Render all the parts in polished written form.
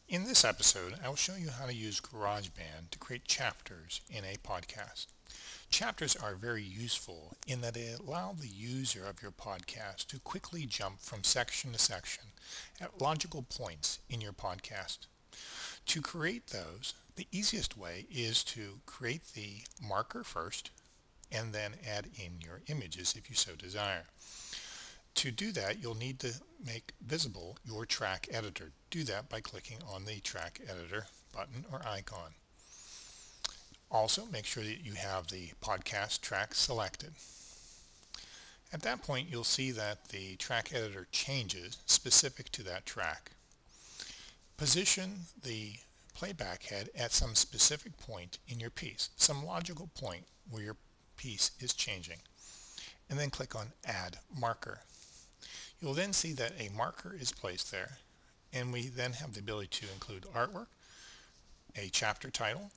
In this episode, I will show you how to use GarageBand to create chapters in a podcast. Chapters are very useful in that they allow the user of your podcast to quickly jump from section to section at logical points in your podcast. To create those, the easiest way is to create the marker first and then add in your images if you so desire. To do that, you'll need to make visible your track editor. Do that by clicking on the track editor button or icon. Also, make sure that you have the podcast track selected. At that point, you'll see that the track editor changes specific to that track. Position the playback head at some specific point in your piece, some logical point where your piece is changing, and then click on Add Marker. You'll then see that a marker is placed there, and we then have the ability to include artwork, a chapter title,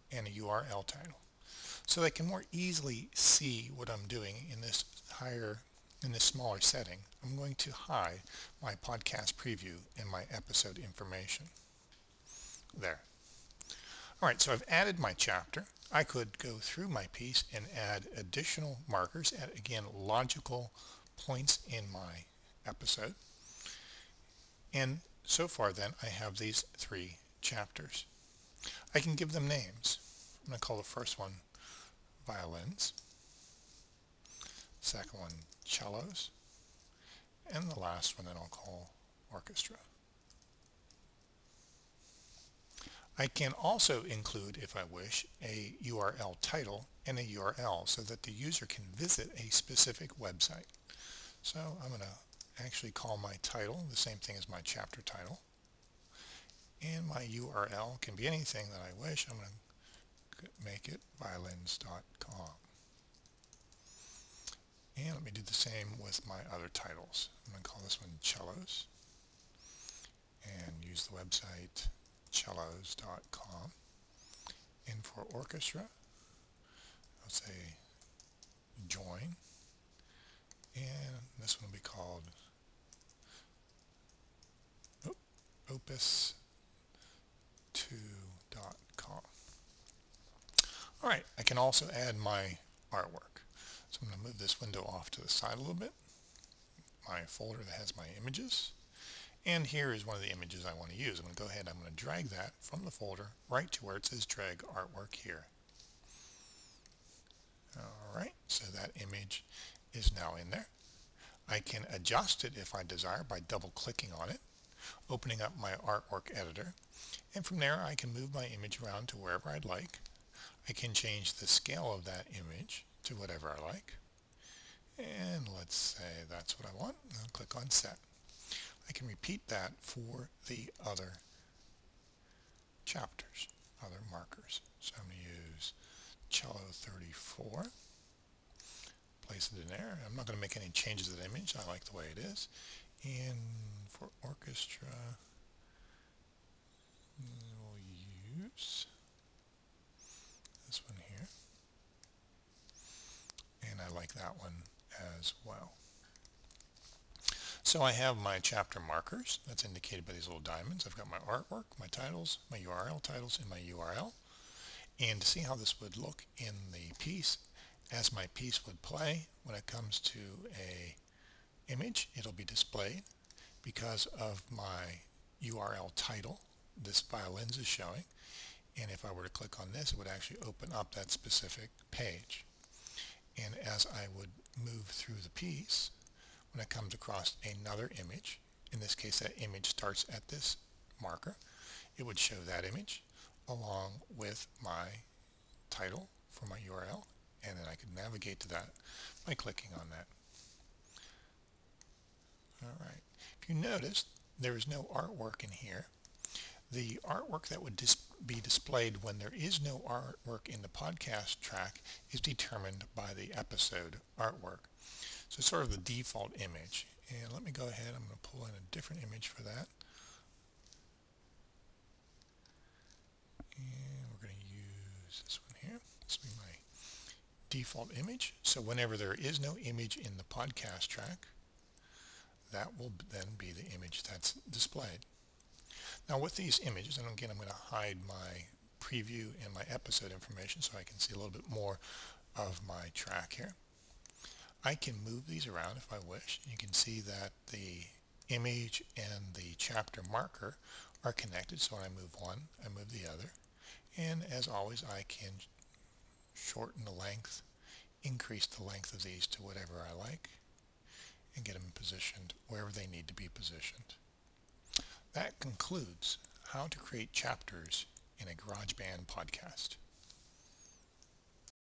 and a URL title. So they can more easily see what I'm doing in this smaller setting. I'm going to hide my podcast preview and my episode information. There. Alright, so I've added my chapter. I could go through my piece and add additional markers at, again, logical points in my episode. And so far then I have these three chapters. I can give them names. I'm going to call the first one violins, second one cellos, and the last one that I'll call orchestra. I can also include, if I wish, a URL title and a URL so that the user can visit a specific website. So I'm going to actually call my title the same thing as my chapter title, and my URL can be anything that I wish. I'm going to make it violins.com. And let me do the same with my other titles. I'm going to call this one cellos and use the website cellos.com. And for orchestra, I'll say join, and this one will be called opus2.com. Alright, I can also add my artwork. So I'm going to move this window off to the side a little bit. My folder that has my images. And here is one of the images I want to use. I'm going to go ahead and I'm going to drag that from the folder right to where it says drag artwork here. Alright, so that image is now in there. I can adjust it if I desire by double clicking on it, opening up my artwork editor, and from there I can move my image around to wherever I'd like. I can change the scale of that image to whatever I like, and let's say that's what I want. I'll click on set. I can repeat that for the other chapters, other markers. So I'm going to use cello 34, place it in there. I'm not going to make any changes to the image. I like the way it is. And for orchestra, we'll use this one here. And I like that one as well. So I have my chapter markers. That's indicated by these little diamonds. I've got my artwork, my titles, my URL titles, and my URL. And to see how this would look in the piece, as my piece would play, when it comes to a image, it'll be displayed because of my URL title. This violins is showing. And if I were to click on this, it would actually open up that specific page. And as I would move through the piece, when it comes across another image, in this case that image starts at this marker, it would show that image along with my title for my URL, and then I could navigate to that by clicking on that. Alright, if you notice, there is no artwork in here. The artwork that would be displayed when there is no artwork in the podcast track is determined by the episode artwork. So it's sort of the default image. And let me go ahead, I'm going to pull in a different image for that. And we're going to use this one here. This will be my default image. So whenever there is no image in the podcast track, that will then be the image that's displayed. Now with these images, and again I'm going to hide my preview and my episode information so I can see a little bit more of my track here. I can move these around if I wish. You can see that the image and the chapter marker are connected, so when I move one, I move the other. And as always, I can shorten the length, increase the length of these to whatever I like, and get them positioned wherever they need to be positioned. That concludes how to create chapters in a GarageBand podcast.